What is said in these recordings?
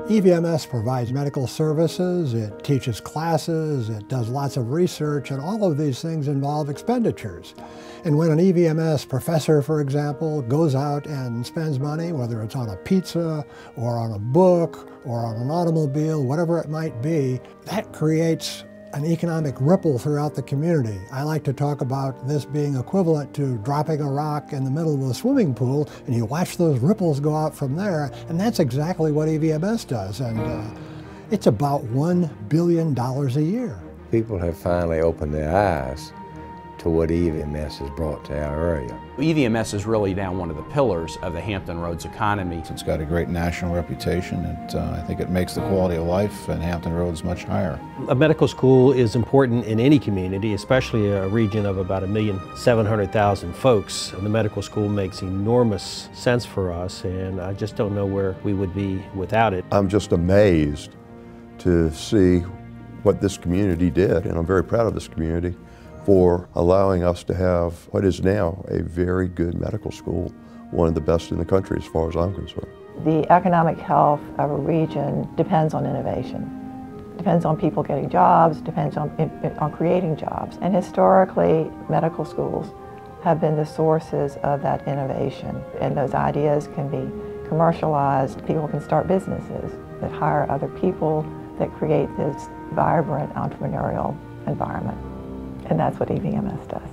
EVMS provides medical services, it teaches classes, it does lots of research, and all of these things involve expenditures. And when an EVMS professor, for example, goes out and spends money, whether it's on a pizza or on a book or on an automobile, whatever it might be, that creates an economic ripple throughout the community. I like to talk about this being equivalent to dropping a rock in the middle of a swimming pool, and you watch those ripples go out from there, and that's exactly what EVMS does. And it's about $1 billion a year. People have finally opened their eyes to what EVMS has brought to our area. EVMS is really now one of the pillars of the Hampton Roads economy. It's got a great national reputation, and I think it makes the quality of life in Hampton Roads much higher. A medical school is important in any community, especially a region of about 1,700,000 folks. And the medical school makes enormous sense for us, and I just don't know where we would be without it. I'm just amazed to see what this community did, and I'm very proud of this community for allowing us to have what is now a very good medical school, one of the best in the country as far as I'm concerned. The economic health of a region depends on innovation. Depends on people getting jobs, depends on creating jobs. And historically, medical schools have been the sources of that innovation. And those ideas can be commercialized. People can start businesses that hire other people, that create this vibrant entrepreneurial environment. And that's what EVMS does.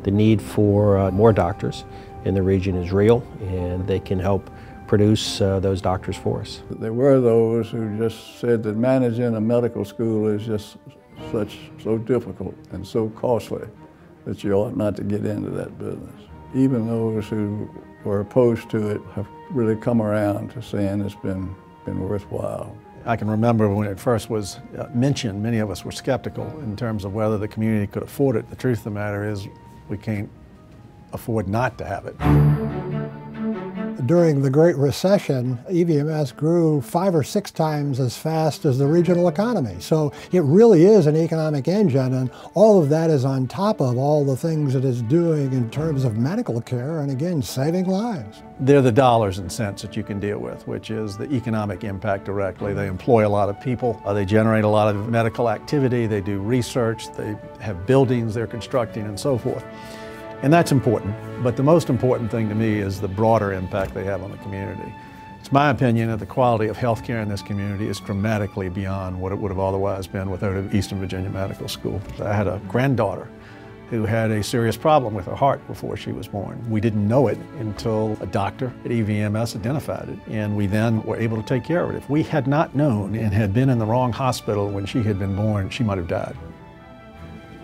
The need for more doctors in the region is real, and they can help produce those doctors for us. There were those who just said that managing a medical school is just so difficult and so costly that you ought not to get into that business. Even those who were opposed to it have really come around to saying it's been worthwhile. I can remember when it first was mentioned, many of us were skeptical in terms of whether the community could afford it. The truth of the matter is we can't afford not to have it. During the Great Recession, EVMS grew 5 or 6 times as fast as the regional economy. So it really is an economic engine, and all of that is on top of all the things it is doing in terms of medical care and, again, saving lives. They're the dollars and cents that you can deal with, which is the economic impact directly. They employ a lot of people, they generate a lot of medical activity, they do research, they have buildings they're constructing and so forth. And that's important, but the most important thing to me is the broader impact they have on the community. It's my opinion that the quality of health care in this community is dramatically beyond what it would have otherwise been without Eastern Virginia Medical School. I had a granddaughter who had a serious problem with her heart before she was born. We didn't know it until a doctor at EVMS identified it, and we then were able to take care of it. If we had not known and had been in the wrong hospital when she had been born, she might have died.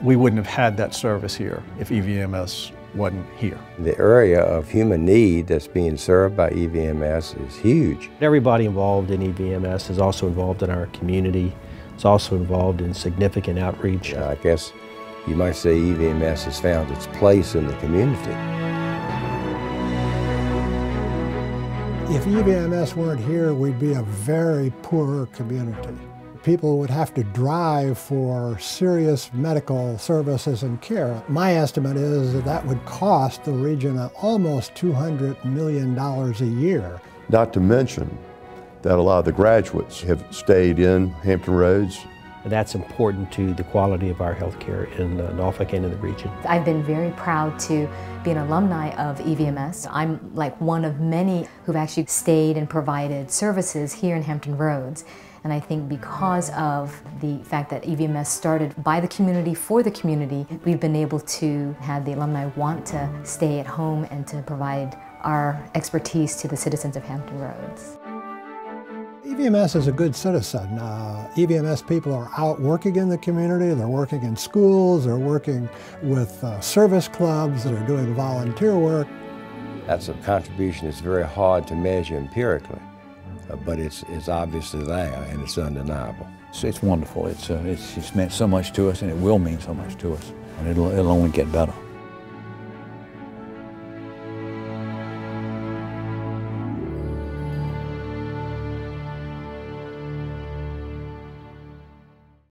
We wouldn't have had that service here if EVMS wasn't here. The area of human need that's being served by EVMS is huge. Everybody involved in EVMS is also involved in our community. It's also involved in significant outreach. I guess you might say EVMS has found its place in the community. If EVMS weren't here, we'd be a very poor community. People would have to drive for serious medical services and care. My estimate is that that would cost the region almost $200 million a year. Not to mention that a lot of the graduates have stayed in Hampton Roads. That's important to the quality of our health care in Norfolk and in the region. I've been very proud to be an alumni of EVMS. I'm like one of many who've actually stayed and provided services here in Hampton Roads. And I think because of the fact that EVMS started by the community for the community, we've been able to have the alumni want to stay at home and to provide our expertise to the citizens of Hampton Roads. EVMS is a good citizen. EVMS people are out working in the community, they're working in schools, they're working with service clubs, they're doing volunteer work. That's a contribution that's very hard to measure empirically, but it's obviously there and it's undeniable. It's wonderful. It's meant so much to us, and it will mean so much to us, and it'll only get better.